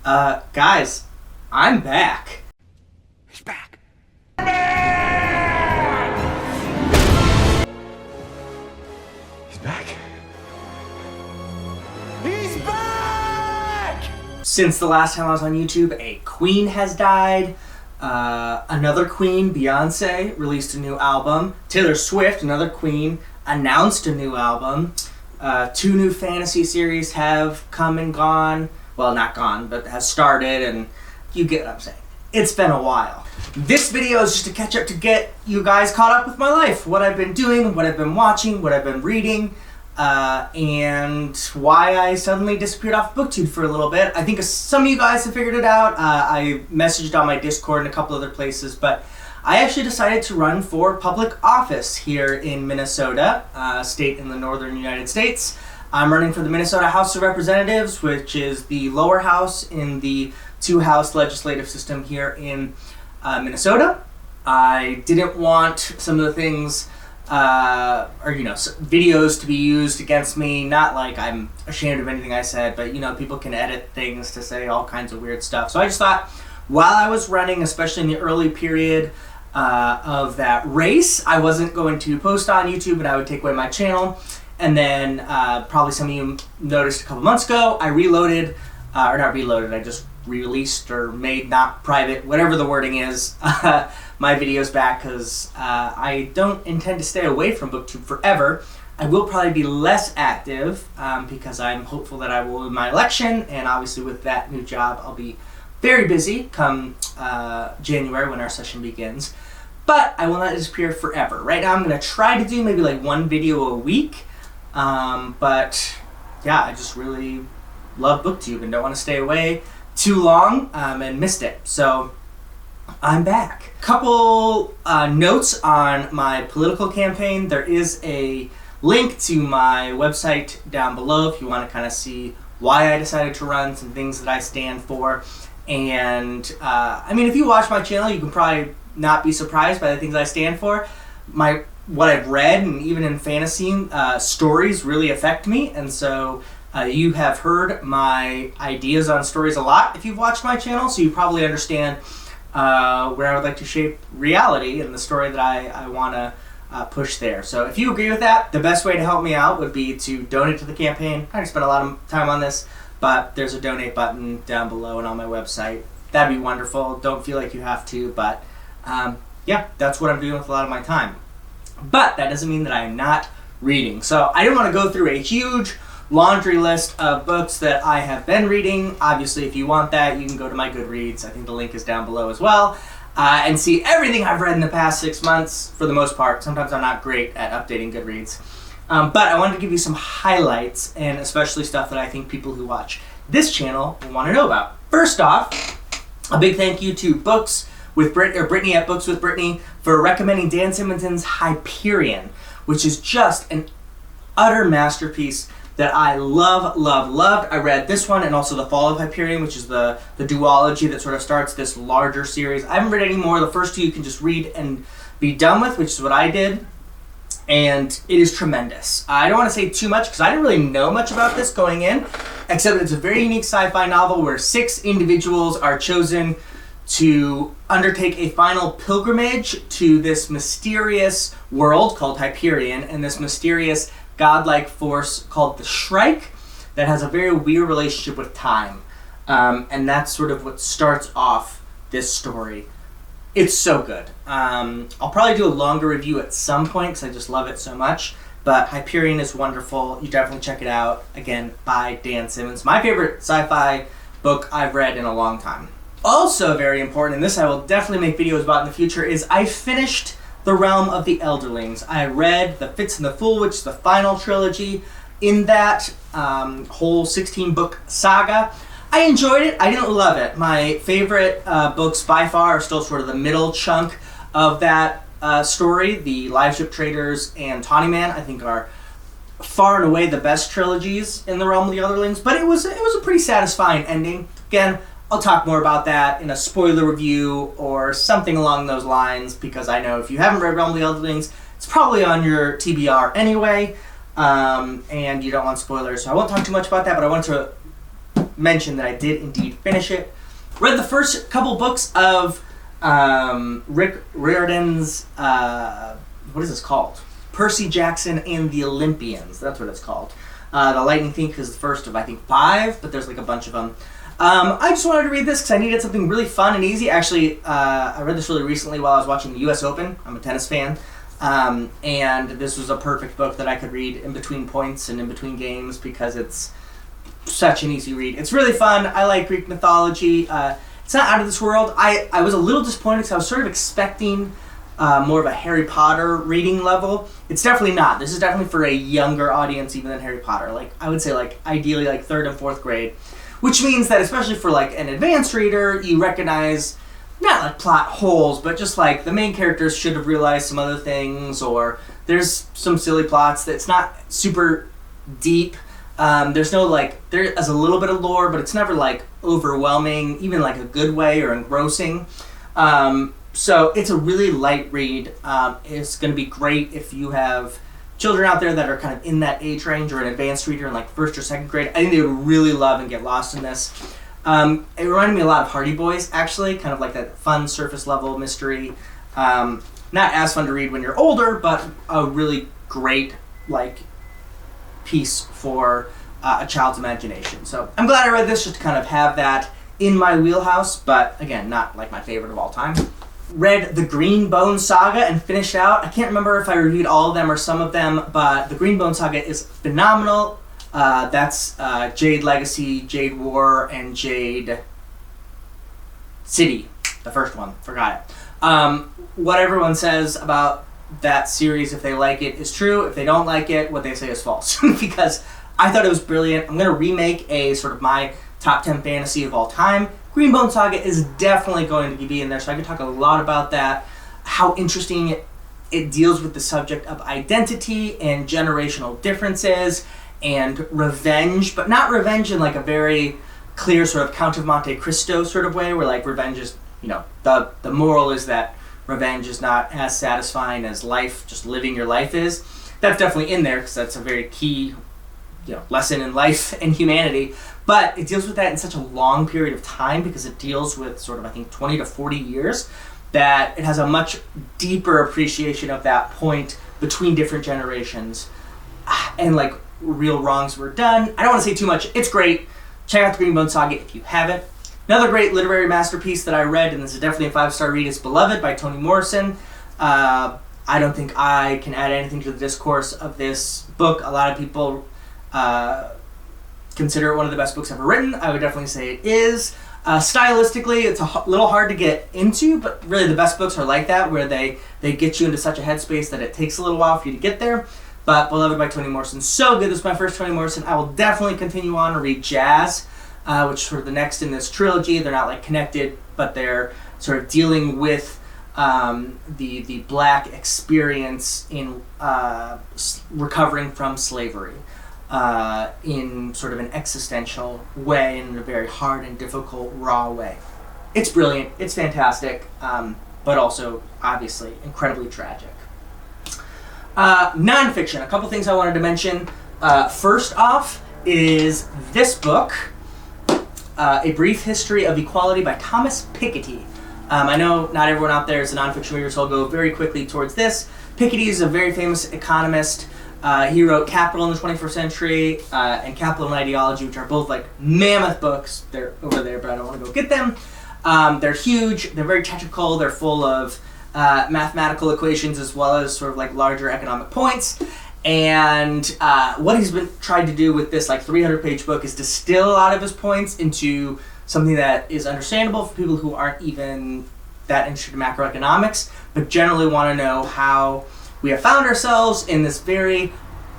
Guys, I'm back. He's back. He's back. He's back! Since the last time I was on YouTube, a queen has died. Another queen, Beyonce, released a new album. Taylor Swift, another queen, announced a new album. 2 new fantasy series have come and gone. Well, not gone, but have started, and you get what I'm saying. It's been a while. This video is just a catch up to get you guys caught up with my life. What I've been doing, what I've been watching, what I've been reading, and why I suddenly disappeared off BookTube for a little bit. I think some of you guys have figured it out. I messaged on my Discord and a couple other places, but I actually decided to run for public office here in Minnesota, state in the northern United States. I'm running for the Minnesota House of Representatives, which is the lower house in the 2-house legislative system here in Minnesota. I didn't want some of the things videos to be used against me. Not like I'm ashamed of anything I said, but people can edit things to say all kinds of weird stuff. So I just thought, while I was running, especially in the early period of that race, I wasn't going to post on YouTube and I would take away my channel. And then probably some of you noticed a couple months ago, I reloaded, or not reloaded, I just released or made not private, whatever the wording is, my videos back, because I don't intend to stay away from BookTube forever. I will probably be less active because I'm hopeful that I will win my election, and obviously with that new job I'll be very busy come January when our session begins. But I will not disappear forever. Right now I'm going to try to do maybe like 1 video a week, but yeah, I just really love BookTube and don't want to stay away too long and missed it. So I'm back. Couple notes on my political campaign. There is a link to my website down below if you want to kind of see why I decided to run, some things that I stand for. And if you watch my channel, you can probably not be surprised by the things I stand for. What I've read, and even in fantasy, stories really affect me, and so you have heard my ideas on stories a lot if you've watched my channel, so you probably understand where I would like to shape reality and the story that I want to push there. So if you agree with that, the best way to help me out would be to donate to the campaign. I spent a lot of time on this, but there's a donate button down below and on my website. That'd be wonderful. Don't feel like you have to, but yeah, that's what I'm doing with a lot of my time. But that doesn't mean that I'm not reading. So I didn't want to go through a huge laundry list of books that I have been reading. Obviously, if you want that, you can go to my Goodreads. I think the link is down below as well. And see everything I've read in the past 6 months, for the most part. Sometimes I'm not great at updating Goodreads. But I wanted to give you some highlights, and especially stuff that I think people who watch this channel will want to know about. First off, a big thank you to Brittany at Books with Brittany for recommending Dan Simmonson's Hyperion, which is just an utter masterpiece that I loved. I read this one and also The Fall of Hyperion, which is the duology that sort of starts this larger series. I haven't read any more. The first 2 you can just read and be done with, which is what I did. And it is tremendous. I don't want to say too much because I didn't really know much about this going in, except that it's a very unique sci-fi novel where 6 individuals are chosen to undertake a final pilgrimage to this mysterious world called Hyperion and this mysterious godlike force called the Shrike that has a very weird relationship with time. And that's sort of what starts off this story. It's so good. I'll probably do a longer review at some point because I just love it so much. But Hyperion is wonderful. You definitely check it out. Again, by Dan Simmons. My favorite sci-fi book I've read in a long time. Also very important, and this I will definitely make videos about in the future, is I finished The Realm of the Elderlings. I read The Fitz and the Fool, which is the final trilogy in that whole 16-book saga. I enjoyed it. I didn't love it. My favorite books by far are still sort of the middle chunk of that story. The Live Ship Traders and Tawny Man, I think, are far and away the best trilogies in The Realm of the Elderlings, but it was a pretty satisfying ending. Again, I'll talk more about that in a spoiler review or something along those lines, because I know if you haven't read Realm of the Elderlings, it's probably on your TBR anyway, and you don't want spoilers, so I won't talk too much about that, but I want to mention that I did indeed finish it. Read the first couple books of Rick Riordan's, what is this called? Percy Jackson and the Olympians. That's what it's called. The Lightning Thief is the first of, I think, 5, but there's like a bunch of them. I just wanted to read this because I needed something really fun and easy. Actually, I read this really recently while I was watching the U.S. Open. I'm a tennis fan. And this was a perfect book that I could read in between points and in between games because it's such an easy read. It's really fun. I like Greek mythology. It's not out of this world. I was a little disappointed because I was sort of expecting more of a Harry Potter reading level. It's definitely not. This is definitely for a younger audience even than Harry Potter. Like, I would say, like, ideally, like, 3rd and 4th grade. Which means that, especially for, like, an advanced reader, you recognize, not, like, plot holes, but just, like, the main characters should have realized some other things, or there's some silly plots that's not super deep. There's no, like, there is a little bit of lore, but it's never, like, overwhelming, even, like, a good way or engrossing. So it's a really light read. It's going to be great if you have children out there that are kind of in that age range or an advanced reader in like 1st or 2nd grade. I think they would really love and get lost in this. It reminded me a lot of Hardy Boys, actually, kind of like that fun surface level mystery. Not as fun to read when you're older, but a really great like piece for a child's imagination. So I'm glad I read this just to kind of have that in my wheelhouse, but again, not like my favorite of all time. Read the Green Bone Saga and finished out. I can't remember if I reviewed all of them or some of them, but the Green Bone Saga is phenomenal. That's Jade Legacy, Jade War, and Jade City. The first one. Forgot it. What everyone says about that series, if they like it, is true. If they don't like it, what they say is false. Because I thought it was brilliant. I'm going to remake a sort of my top 10 fantasy of all time. Green Bone Saga is definitely going to be in there, so I can talk a lot about that, how interesting it deals with the subject of identity and generational differences and revenge, but not revenge in like a very clear sort of Count of Monte Cristo sort of way, where like revenge is, you know, the moral is that revenge is not as satisfying as life, just living your life is. That's definitely in there because that's a very key, you know, lesson in life and humanity. But it deals with that in such a long period of time because it deals with sort of, I think, 20 to 40 years, that it has a much deeper appreciation of that point between different generations and like real wrongs were done. I don't want to say too much. It's great. Check out the Green Bone Saga if you haven't. Another great literary masterpiece that I read, and this is definitely a 5-star read, is Beloved by Toni Morrison. I don't think I can add anything to the discourse of this book. A lot of people consider it one of the best books ever written. I would definitely say it is. Stylistically, it's a little hard to get into, but really the best books are like that, where they get you into such a headspace that it takes a little while for you to get there. But Beloved by Toni Morrison, so good. This is my first Toni Morrison. I will definitely continue on and read Jazz, which is sort of the next in this trilogy. They're not like connected, but they're sort of dealing with the black experience in recovering from slavery. In sort of an existential way, in a very hard and difficult, raw way. It's brilliant, it's fantastic, but also, obviously, incredibly tragic. Nonfiction, a couple things I wanted to mention. First off is this book, A Brief History of Equality by Thomas Piketty. I know not everyone out there is a nonfiction reader, so I'll go very quickly towards this. Piketty is a very famous economist. He wrote Capital in the 21st Century and Capital and Ideology, which are both like mammoth books. They're over there, but I don't want to go get them. They're huge. They're very technical. They're full of mathematical equations as well as sort of like larger economic points. And what he's been trying to do with this like 300-page book is distill a lot of his points into something that is understandable for people who aren't even that interested in macroeconomics, but generally want to know how we have found ourselves in this very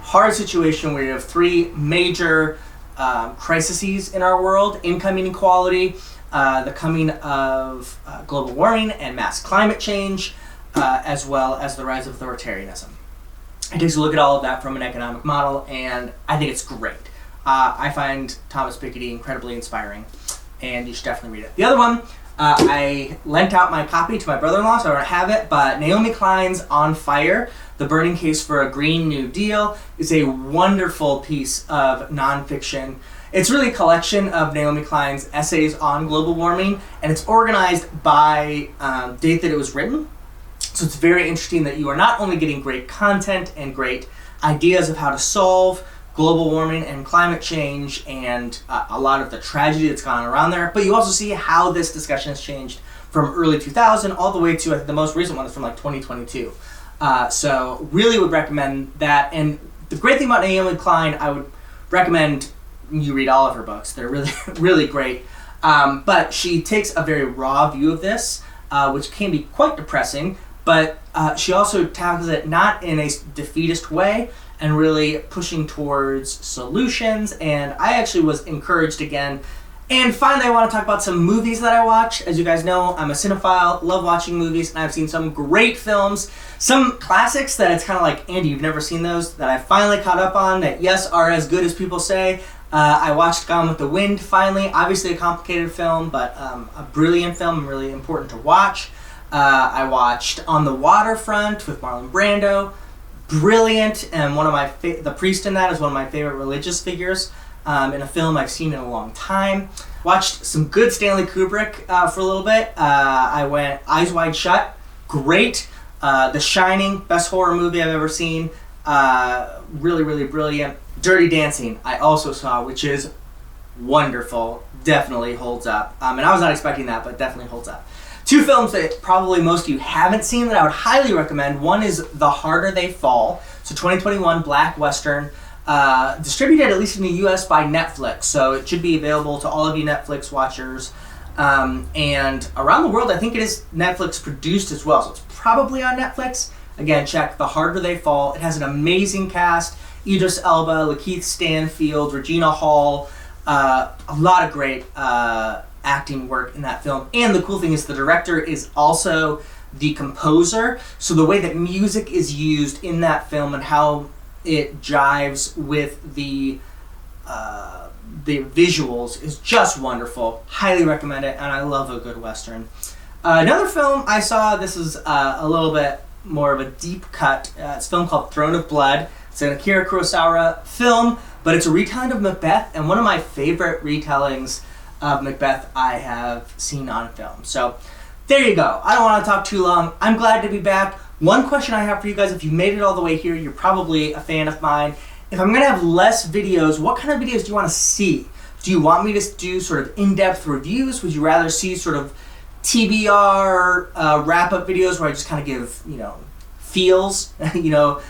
hard situation where we have 3 major crises in our world: income inequality, the coming of global warming and mass climate change, as well as the rise of authoritarianism. It takes a look at all of that from an economic model, and I think it's great. I find Thomas Piketty incredibly inspiring, and you should definitely read it. The other one, I lent out my copy to my brother-in-law, so I don't have it, but Naomi Klein's On Fire, The Burning Case for a Green New Deal, is a wonderful piece of nonfiction. It's really a collection of Naomi Klein's essays on global warming, and it's organized by date that it was written. So it's very interesting that you are not only getting great content and great ideas of how to solve global warming and climate change and a lot of the tragedy that's gone on around there, but you also see how this discussion has changed from early 2000 all the way to, I think, the most recent one is from like 2022. So really would recommend that. And the great thing about Naomi Klein, I would recommend you read all of her books. They're really, really great. But she takes a very raw view of this, which can be quite depressing, but she also tackles it not in a defeatist way and really pushing towards solutions. And I actually was encouraged again. And finally, I want to talk about some movies that I watched. As you guys know, I'm a cinephile, love watching movies, and I've seen some great films, some classics that it's kind of like, Andy, you've never seen those, that I finally caught up on, that yes, are as good as people say. I watched Gone with the Wind finally, obviously a complicated film, but a brilliant film and really important to watch. I watched On the Waterfront with Marlon Brando, brilliant, and one of my the priest in that is one of my favorite religious figures. In a film I've seen in a long time. Watched some good Stanley Kubrick for a little bit. I went Eyes Wide Shut, great. The Shining, best horror movie I've ever seen. Really, really brilliant. Dirty Dancing, I also saw, which is wonderful. Definitely holds up. And I was not expecting that, but definitely holds up. Two films that probably most of you haven't seen that I would highly recommend. One is The Harder They Fall. It's a 2021 black western. Distributed at least in the US by Netflix, so it should be available to all of you Netflix watchers. And around the world, I think it is Netflix produced as well, so it's probably on Netflix. Again, check The Harder They Fall. It has an amazing cast: Idris Elba, Lakeith Stanfield, Regina Hall. A lot of great acting work in that film. And the cool thing is the director is also the composer, so the way that music is used in that film and how it jives with the visuals is just wonderful. Highly recommend it, and I love a good Western. Another film I saw, this is a little bit more of a deep cut. It's a film called Throne of Blood. It's an Akira Kurosawa film, but it's a retelling of Macbeth, and one of my favorite retellings of Macbeth I have seen on film. So there you go. I don't want to talk too long. I'm glad to be back. One question I have for you guys, if you made it all the way here, you're probably a fan of mine. If I'm going to have less videos, what kind of videos do you want to see? Do you want me to do sort of in-depth reviews? Would you rather see sort of TBR wrap-up videos where I just kind of give, feels, how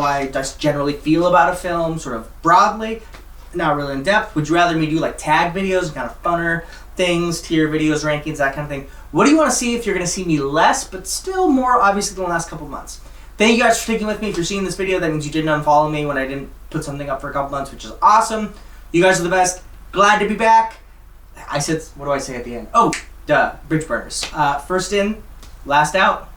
I just generally feel about a film, sort of broadly, not really in depth? Would you rather me do like tag videos, kind of funner things, tier videos, rankings, that kind of thing? What do you want to see if you're going to see me less, but still more obviously than the last couple months? Thank you guys for sticking with me. If you're seeing this video, that means you didn't unfollow me when I didn't put something up for a couple months, which is awesome. You guys are the best. Glad to be back. I said, what do I say at the end? Oh, duh, bridge burners. First in, last out.